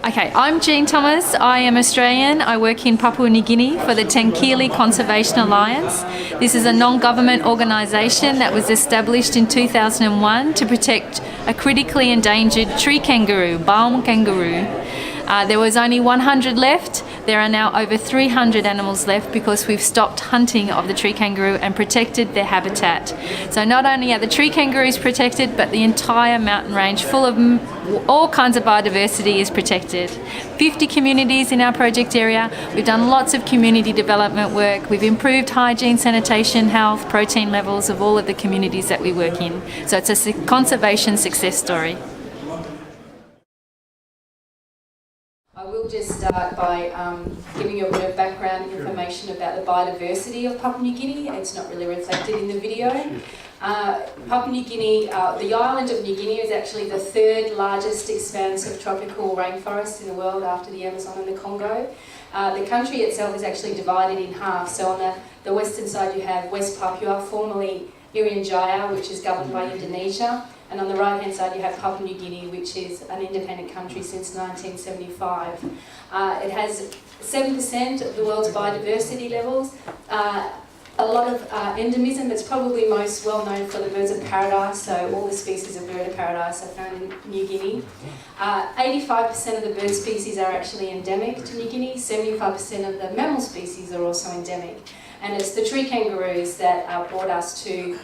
Okay, I'm Jean Thomas. I am Australian. I work in Papua New Guinea for the Tenkili Conservation Alliance. This is a non-government organisation that was established in 2001 to protect a critically endangered tree kangaroo, balm kangaroo. There was only 100 left. There are now over 300 animals left because we've stopped hunting of the tree kangaroo and protected their habitat. So not only are the tree kangaroos protected, but the entire mountain range full of all kinds of biodiversity is protected. 50 communities in our project area. We've done lots of community development work. We've improved hygiene, sanitation, health, protein levels of all of the communities that we work in. So it's a conservation success story. I will just start by giving you a bit of background information about the biodiversity of Papua New Guinea. It's not really reflected in the video. Papua New Guinea, the island of New Guinea is actually the third largest expanse of tropical rainforest in the world after the Amazon and the Congo. The country itself is actually divided in half. So on the western side you have West Papua, formerly Irian Jaya, which is governed by Indonesia. And on the right-hand side you have Papua New Guinea, which is an independent country since 1975. It has 7% of the world's biodiversity levels, a lot of endemism. That's probably most well known for the birds of paradise, so all the species of bird of paradise are found in New Guinea. 85% of the bird species are actually endemic to New Guinea, 75% of the mammal species are also endemic. And it's the tree kangaroos that brought us to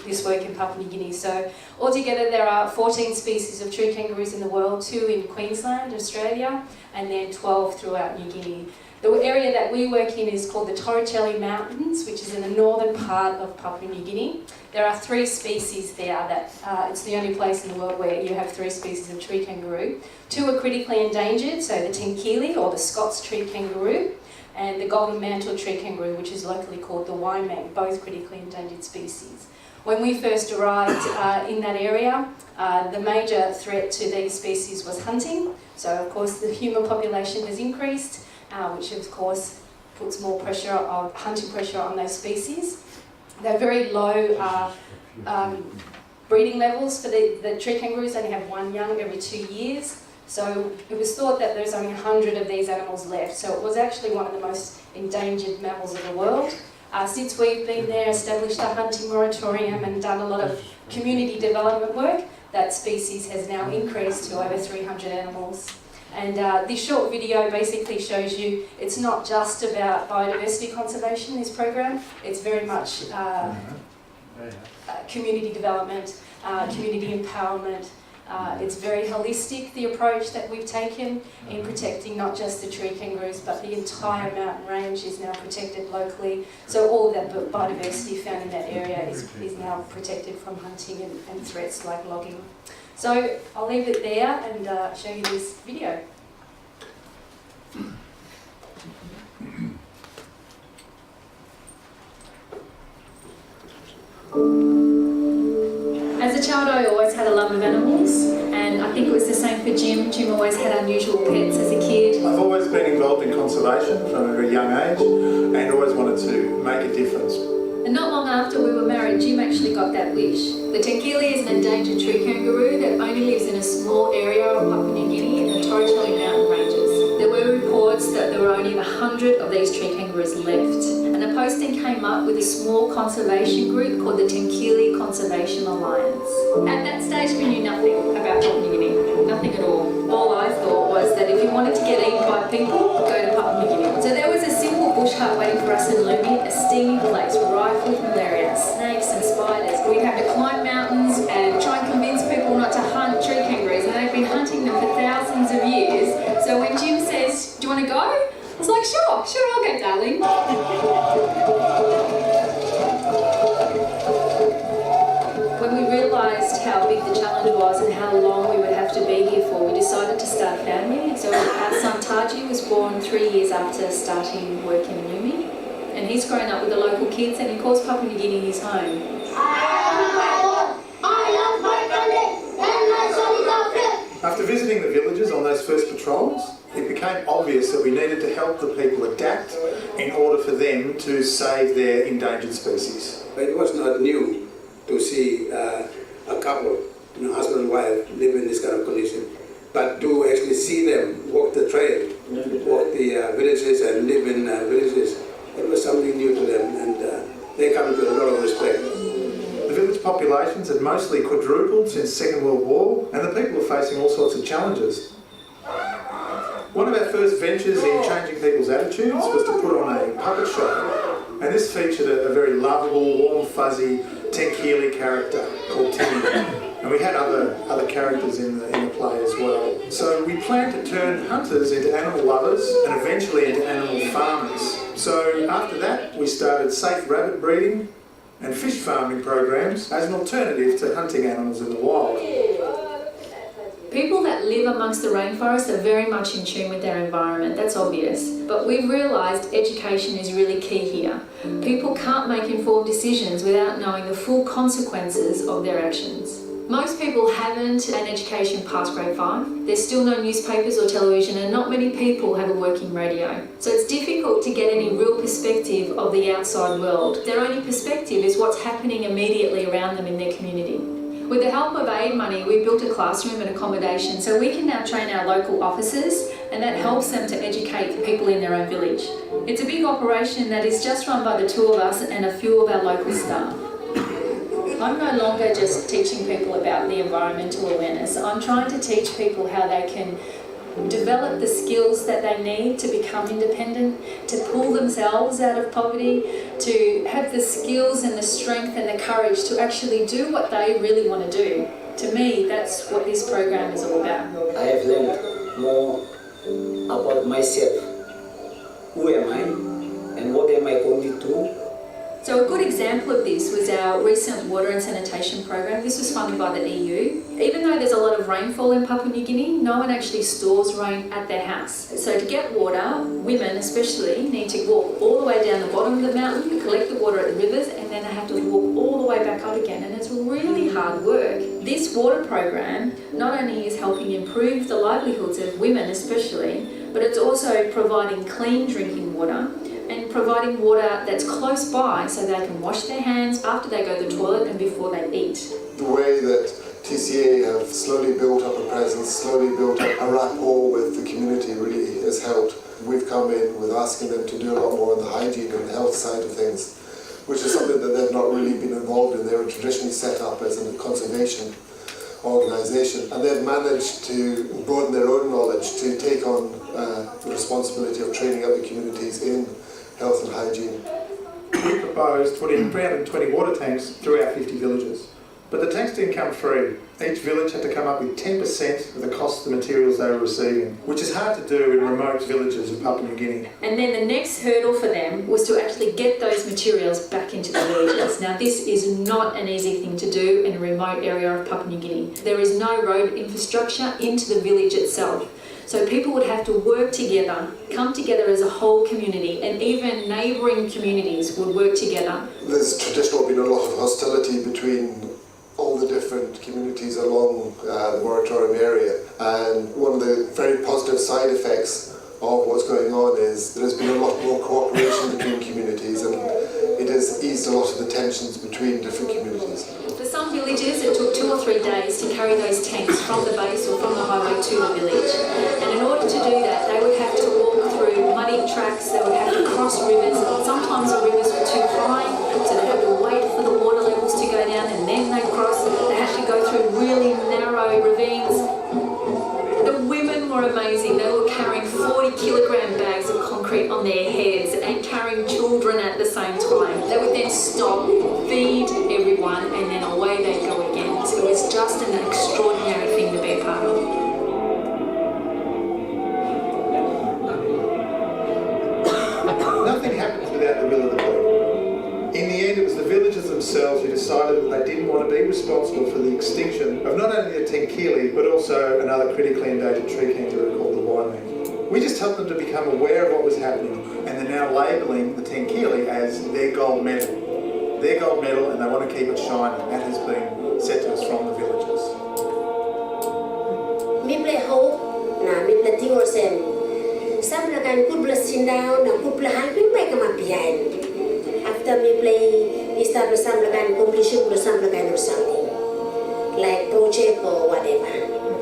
this work in Papua New Guinea. So altogether there are 14 species of tree kangaroos in the world, 2 in Queensland, Australia, and then 12 throughout New Guinea. The area that we work in is called the Torricelli Mountains, which is in the northern part of Papua New Guinea. There are 3 species there that, it's the only place in the world where you have 3 species of tree kangaroo. 2 are critically endangered, so the Tenkili or the Scots tree kangaroo, and the golden mantle tree kangaroo, which is locally called the Waimang, both critically endangered species. When we first arrived in that area, the major threat to these species was hunting. So of course the human population has increased, which of course puts more pressure on hunting pressure on those species. They're very low breeding levels for the tree kangaroos. Only have 1 young every 2 years. So it was thought that there's only 100 of these animals left. So it was actually one of the most endangered mammals of the world. Since we've been there, established a hunting moratorium and done a lot of community development work, that species has now increased to over 300 animals. And this short video basically shows you it's not just about biodiversity conservation, this program. It's very much community development, community empowerment. It's very holistic, the approach that we've taken in protecting not just the tree kangaroos, but the entire mountain range is now protected locally. So all of that biodiversity found in that area is now protected from hunting and threats like logging. So I'll leave it there and show you this video. As a child, I always had a love of animals, and I think it was the same for Jim. Jim always had unusual pets as a kid. I've always been involved in conservation from a very young age and always wanted to make a difference. And not long after we were married, Jim actually got that wish. The Tenkili is an endangered tree kangaroo that only lives in a small area of Papua New Guinea in the Torricelli mountain ranges. There were reports that there were only 100 of these tree kangaroos left. And the posting came up with a small conservation group called the Tenkili Conservation Alliance. At that stage we knew nothing about Papua New Guinea, nothing at all. All I thought was that if you wanted to get eaten by people, go to Papua New Guinea. So there was a simple bush hut waiting for us in Lumi, a steamy place rife with malaria, snakes and spiders. We'd have to climb mountains and try and convince people not to hunt tree kangaroos, and they've been hunting them for thousands of years. So when Jim says, "Do you want to go?" I was like, sure, I'll go, darling. When we realised how big the challenge was and how long we would have to be here for, we decided to start a family. So our son Taji was born 3 years after starting work in Lumi, and he's grown up with the local kids and he calls Papua New Guinea his home. After visiting the villages on those first patrols, it became obvious that we needed to help the people adapt in order for them to save their endangered species. It was not new to see a couple, husband and wife, live in this kind of condition. But to actually see them walk the trail, walk the villages and live in villages. It was something new to them, and they come to a lot of respect. The village populations had mostly quadrupled since Second World War, and the people are facing all sorts of challenges. One of our first ventures in changing people's attitudes was to put on a puppet show, and this featured a very lovable, warm, fuzzy Tenkili character called Timmy. And we had other characters in the play as well. So we planned to turn hunters into animal lovers and eventually into animal farmers. So after that, we started safe rabbit breeding and fish farming programs as an alternative to hunting animals in the wild. People that live amongst the rainforest are very much in tune with their environment, that's obvious. But we've realised education is really key here. People can't make informed decisions without knowing the full consequences of their actions. Most people haven't an education past grade 5. There's still no newspapers or television, and not many people have a working radio. So it's difficult to get any real perspective of the outside world. Their only perspective is what's happening immediately around them in their community. With the help of aid money, we built a classroom and accommodation, so we can now train our local officers, and that helps them to educate the people in their own village. It's a big operation that is just run by the two of us and a few of our local staff. I'm no longer just teaching people about the environmental awareness. I'm trying to teach people how they can develop the skills that they need to become independent, to pull themselves out of poverty, to have the skills and the strength and the courage to actually do what they really want to do. To me, that's what this program is all about. I have learned more about myself. Who am I and what am I going to do? So a good example of this was our recent water and sanitation program. This was funded by the EU. Even though there's a lot of rainfall in Papua New Guinea, no one actually stores rain at their house. So to get water, women especially need to walk all the way down the bottom of the mountain, collect the water at the rivers, and then they have to walk all the way back up again. And it's really hard work. This water program not only is helping improve the livelihoods of women especially, but it's also providing clean drinking water and providing water that's close by so they can wash their hands after they go to the toilet and before they eat. The way that TCA have slowly built up a presence, slowly built up a rapport with the community really has helped. We've come in with asking them to do a lot more on the hygiene and health side of things, which is something that they've not really been involved in. They were traditionally set up as a conservation organisation, and they've managed to broaden their own knowledge to take on the responsibility of training up the communities in health and hygiene. We proposed putting 320 water tanks through our 50 villages. But the tanks didn't come free. Each village had to come up with 10% of the cost of the materials they were receiving, which is hard to do in remote villages of Papua New Guinea. And then the next hurdle for them was to actually get those materials back into the villages. Now this is not an easy thing to do in a remote area of Papua New Guinea. There is no road infrastructure into the village itself. So people would have to work together, come together as a whole community, and even neighbouring communities would work together. There's traditionally been a lot of hostility between all the different communities along the moratorium area, and one of the very positive side effects of what's going on is there's been a lot more cooperation between communities, and it has eased a lot of the tensions between different communities. For some villages it took 2 or 3 days to carry those tanks from the base or from the highway to the village, and in order to do that they would have to walk through muddy tracks, they would have to cross rivers. Sometimes the rivers were too high, so they had to wait for the water levels to go down and then they'd cross. They had to go through really narrow ravines. The women were amazing. They were carrying 40-kilogram bags of concrete on their heads and carrying children at the same time. They would then stop, feed everyone, and then away they'd go again. So it was just an extraordinary thing to be a part of. Nothing happens without the will of the people. In the end, it was the villagers themselves who decided that they didn't want to be responsible for the extinction of not only the tenkili, but also another critically endangered tree kangaroo called the waimea. We just helped them to become aware of what was happening, and they're now labelling the tenkili as their gold medal. Their gold medal, and they want to keep it shining. That has been said to us from the villagers. After we play, we start with some completion with some like project or whatever.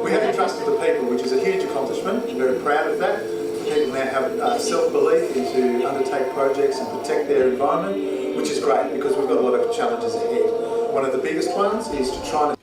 We have entrusted the people, which is a huge accomplishment. accomplishment. I'm very proud of that. People now have self-belief to undertake projects and protect their environment, which is great because we've got a lot of challenges ahead. One of the biggest ones is to try and